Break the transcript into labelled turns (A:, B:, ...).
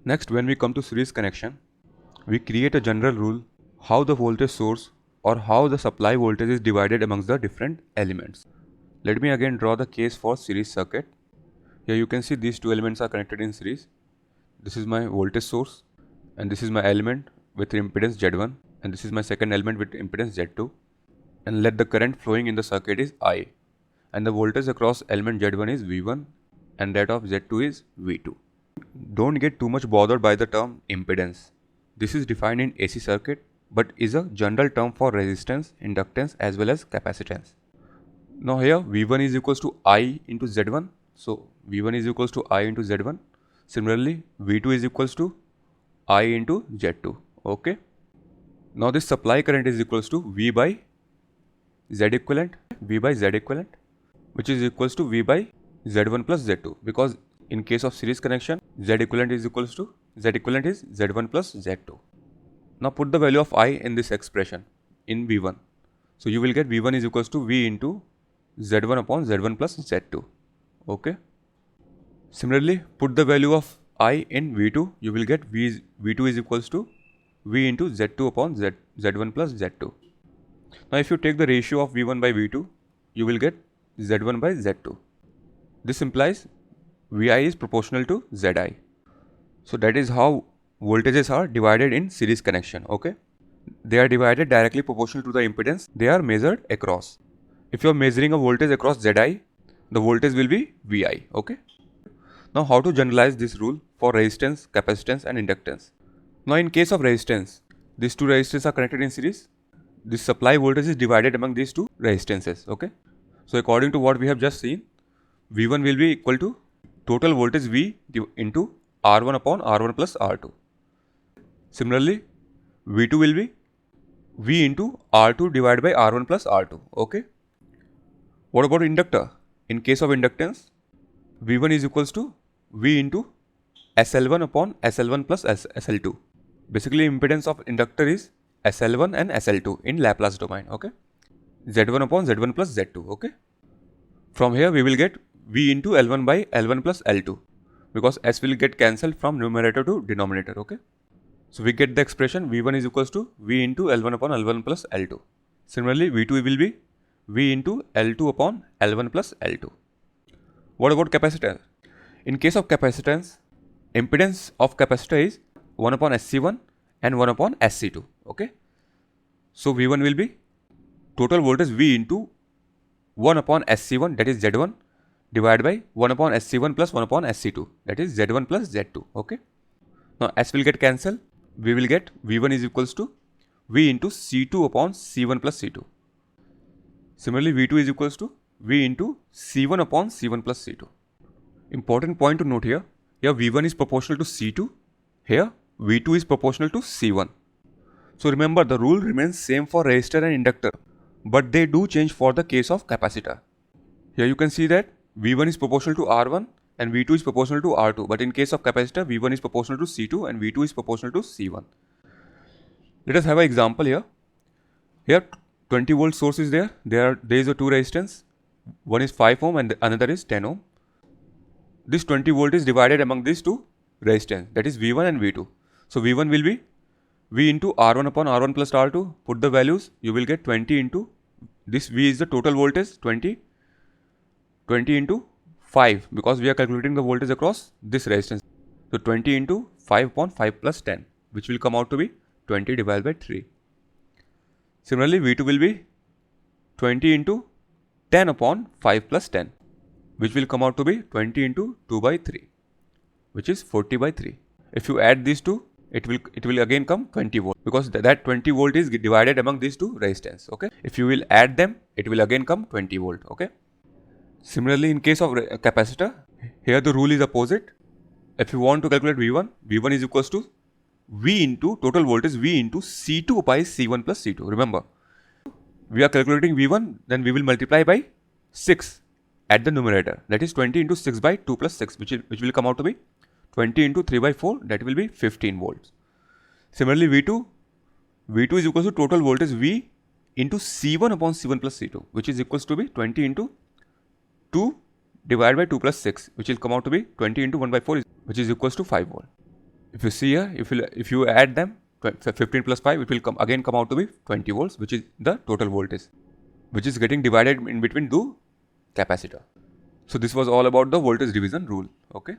A: Next, when we come to series connection, we create a general rule how the voltage source or how the supply voltage is divided amongst the different elements. Let me again draw the case for series circuit. Here you can see these two elements are connected in series. This is my voltage source and this is my element with impedance Z1 and this is my second element with impedance Z2, and let the current flowing in the circuit is I, and the voltage across element Z1 is V1 and that of Z2 is V2. Don't get too much bothered by the term impedance. This is defined in AC circuit but is a general term for resistance, inductance as well as capacitance. Now here V1 is equals to I into Z1. So V1 is equals to I into Z1. Similarly V2 is equals to I into Z2. Okay. Now this supply current is equals to V by Z equivalent, which is equals to V by Z1 plus Z2, because in case of series connection Z equivalent is Z1 plus Z2. Now put the value of I in this expression in V1. So you will get V1 is equals to V into Z1 upon Z1 plus Z2. Okay. Similarly, put the value of I in V2. You will get V2 is equals to V into Z2 upon Z1 plus Z2. Now if you take the ratio of V1 by V2, you will get Z1 by Z2. This implies Vi is proportional to Zi. So that is how voltages are divided in series connection. Okay. They are divided directly proportional to the impedance they are measured across. If you are measuring a voltage across Zi, the voltage will be Vi. Okay. Now how to generalize this rule for resistance, capacitance and inductance. Now in case of resistance, these two resistors are connected in series. This supply voltage is divided among these two resistances. Okay. So according to what we have just seen, V1 will be equal to total voltage V into R1 upon R1 plus R2. Similarly, V2 will be V into R2 divided by R1 plus R2. Okay. What about inductor? In case of inductance, V1 is equals to V into SL1 upon SL1 plus SL2. Basically, impedance of inductor is SL1 and SL2 in Laplace domain. Okay. Z1 upon Z1 plus Z2. Okay. From here we will get V into L1 by L1 plus L2, because S will get cancelled from numerator to denominator. Okay. So we get the expression V1 is equals to V into L1 upon L1 plus L2. Similarly, V2 will be V into L2 upon L1 plus L2. What about capacitor? In case of capacitance, impedance of capacitor is 1 upon SC1 and 1 upon SC2. Okay. So V1 will be total voltage V into 1 upon SC1, that is Z1, divided by 1 upon SC1 plus 1 upon SC2, that is Z1 plus Z2. Okay. Now S will get cancelled. We will get V1 is equals to V into C2 upon C1 plus C2. Similarly, V2 is equals to V into C1 upon C1 plus C2. Important point to note here. Here V1 is proportional to C2. Here V2 is proportional to C1. So remember, the rule remains same for resistor and inductor, but they do change for the case of capacitor. Here you can see that V1 is proportional to R1 and V2 is proportional to R2, but in case of capacitor, V1 is proportional to C2 and V2 is proportional to C1. Let us have an example here. Here 20 volt source is there. There is a two resistance. One is 5 ohm and the another is 10 ohm. This 20 volt is divided among these two resistance, that is V1 and V2. So V1 will be V into R1 upon R1 plus R2. Put the values, you will get 20 into this V is the total voltage, 20 into 5, because we are calculating the voltage across this resistance. So 20 into 5 upon 5 plus 10, which will come out to be 20 divided by 3. Similarly, V2 will be 20 into 10 upon 5 plus 10, which will come out to be 20 into 2 by 3, which is 40 by 3. If you add these two, it will again come 20 volt, because that 20 volt is divided among these two resistance. Okay. If you will add them, it will again come 20 volt. Okay. Similarly, in case of capacitor, here the rule is opposite. If you want to calculate V1 is equals to V into total voltage V into C2 by C1 plus C2. Remember, we are calculating V1, then we will multiply by 6 at the numerator. That is 20 into 6 by 2 plus 6, which will come out to be 20 into 3 by 4, that will be 15 volts. Similarly, V2 is equals to total voltage V into C1 upon C1 plus C2, which is equals to be 20 into 2 divided by 2 plus 6, which will come out to be 20 into 1 by 4, which is equals to 5 volt. If you see here, if you add them, 15 plus 5, it will come out to be 20 volts, which is the total voltage, which is getting divided in between two capacitor. So this was all about the voltage division rule. Okay.